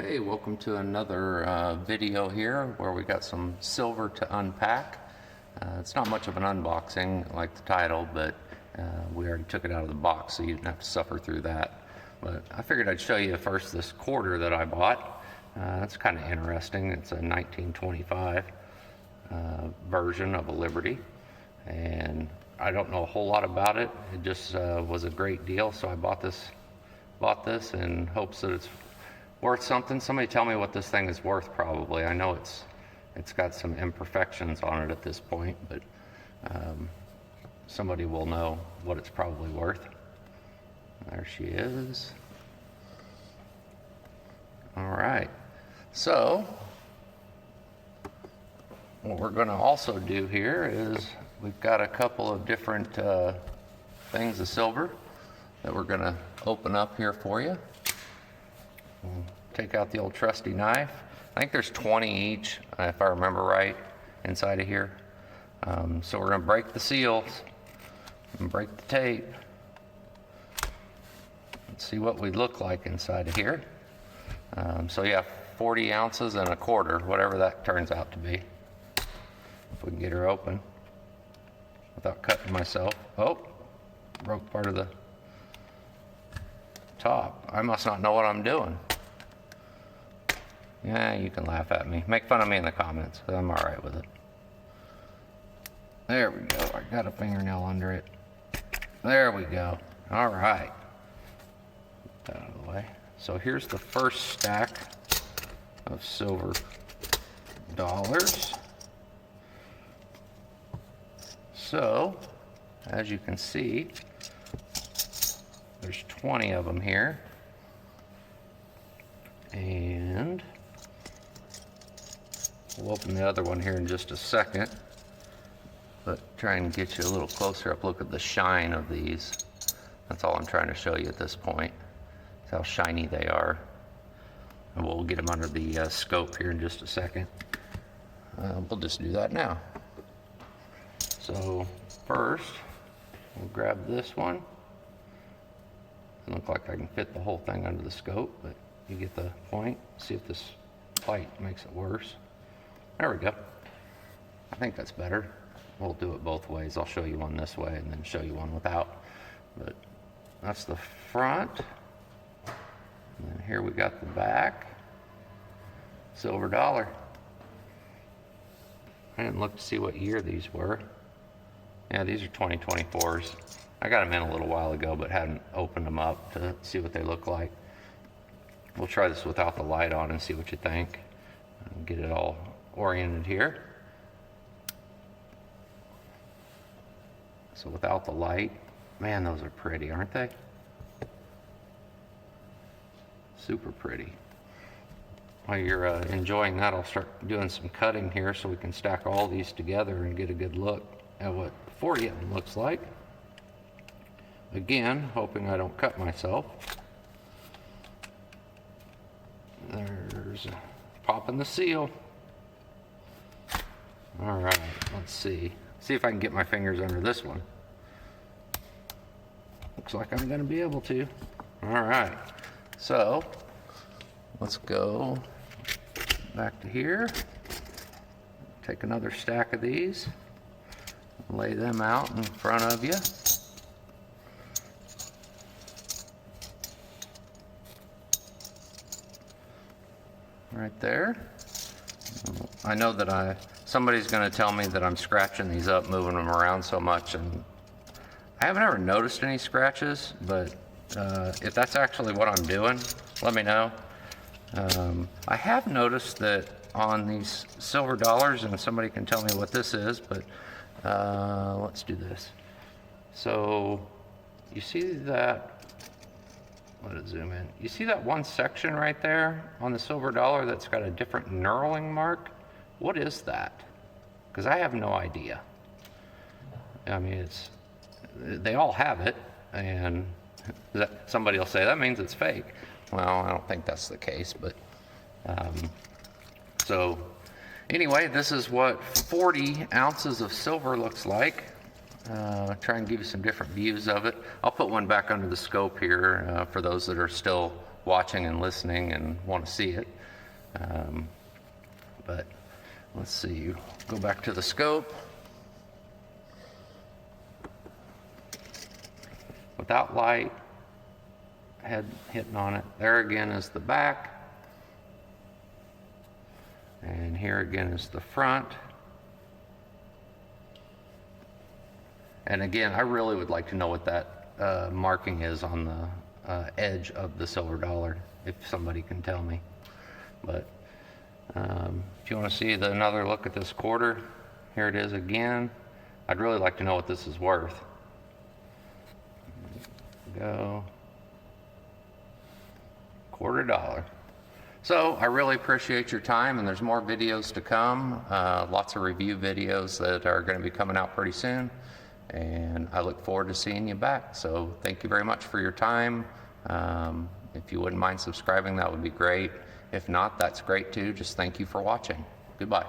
Hey, welcome to another video here where we got some silver to unpack. It's not much of an unboxing like the title, but we already took it out of the box so you didn't have to suffer through that. But I figured I'd show you first this quarter that I bought. It's kind of interesting. It's a 1925 version of a Liberty, and I don't know a whole lot about it. It just was a great deal, so I bought this in hopes that it's worth something. Somebody tell me what this thing is worth. Probably. I know it's got some imperfections on it at this point, but somebody will know what it's probably worth. There she is. All right, so what we're going to also do here is we've got a couple of different things of silver that we're going to open up here for you. We'll take out the old trusty knife. I think there's 20 each, if I remember right, inside of here. So we're going to break the seals and break the tape. Let's see what we look like inside of here. So yeah, 40 ounces and a quarter, whatever that turns out to be. If we can get her open without cutting myself. Oh, broke part of the top. I must not know what I'm doing. Yeah, you can laugh at me. Make fun of me in the comments. I'm all right with it. There we go. I got a fingernail under it. There we go. All right. Get that out of the way. So here's the first stack of silver dollars. So, as you can see, there's 20 of them here. And we'll open the other one here in just a second, but try and get you a little closer up. Look at the shine of these. That's all I'm trying to show you at this point. It's how shiny they are. And we'll get them under the scope here in just a second. We'll just do that now. So first, we'll grab this one. Doesn't look like I can fit the whole thing under the scope, but you get the point. See if this light makes it worse. There we go. I think that's better. We'll do it both ways. I'll show you one this way and then show you one without. But that's the front. And then here we got the back. Silver dollar. I didn't look to see what year these were. Yeah, these are 2024s. I got them in a little while ago, but hadn't opened them up to see what they look like. We'll try this without the light on and see what you think. Get it all oriented here. So without the light, man, those are pretty, aren't they? Super pretty. While you're enjoying that, I'll start doing some cutting here so we can stack all these together and get a good look at what 40 of them looks like. Again, hoping I don't cut myself. There's popping the seal. All right, let's see. See if I can get my fingers under this one. Looks like I'm going to be able to. All right, so let's go back to here. Take another stack of these. Lay them out in front of you. Right there. I know that somebody's going to tell me that I'm scratching these up, moving them around so much, and I haven't ever noticed any scratches, but if that's actually what I'm doing, let me know. I have noticed that on these silver dollars, and somebody can tell me what this is, but let's do this. So you see that, let it zoom in. You see that one section right there on the silver dollar that's got a different knurling mark? What is that? Because I have no idea. I mean, they all have it, and somebody will say that means it's fake. Well, I don't think that's the case, but so anyway, this is what 40 ounces of silver looks like. Try and give you some different views of it. I'll put one back under the scope here for those that are still watching and listening and want to see it. But let's see, go back to the scope. Without light, head hitting on it. There again is the back. And here again is the front. And again, I really would like to know what that marking is on the edge of the silver dollar, if somebody can tell me. But if you want to see another look at this quarter, here it is again. I'd really like to know what this is worth. Go. $0.25. So I really appreciate your time, and there's more videos to come. Lots of review videos that are going to be coming out pretty soon, and I look forward to seeing you back. So thank you very much for your time. If you wouldn't mind subscribing, that would be great. If not, that's great too. Just thank you for watching. Goodbye.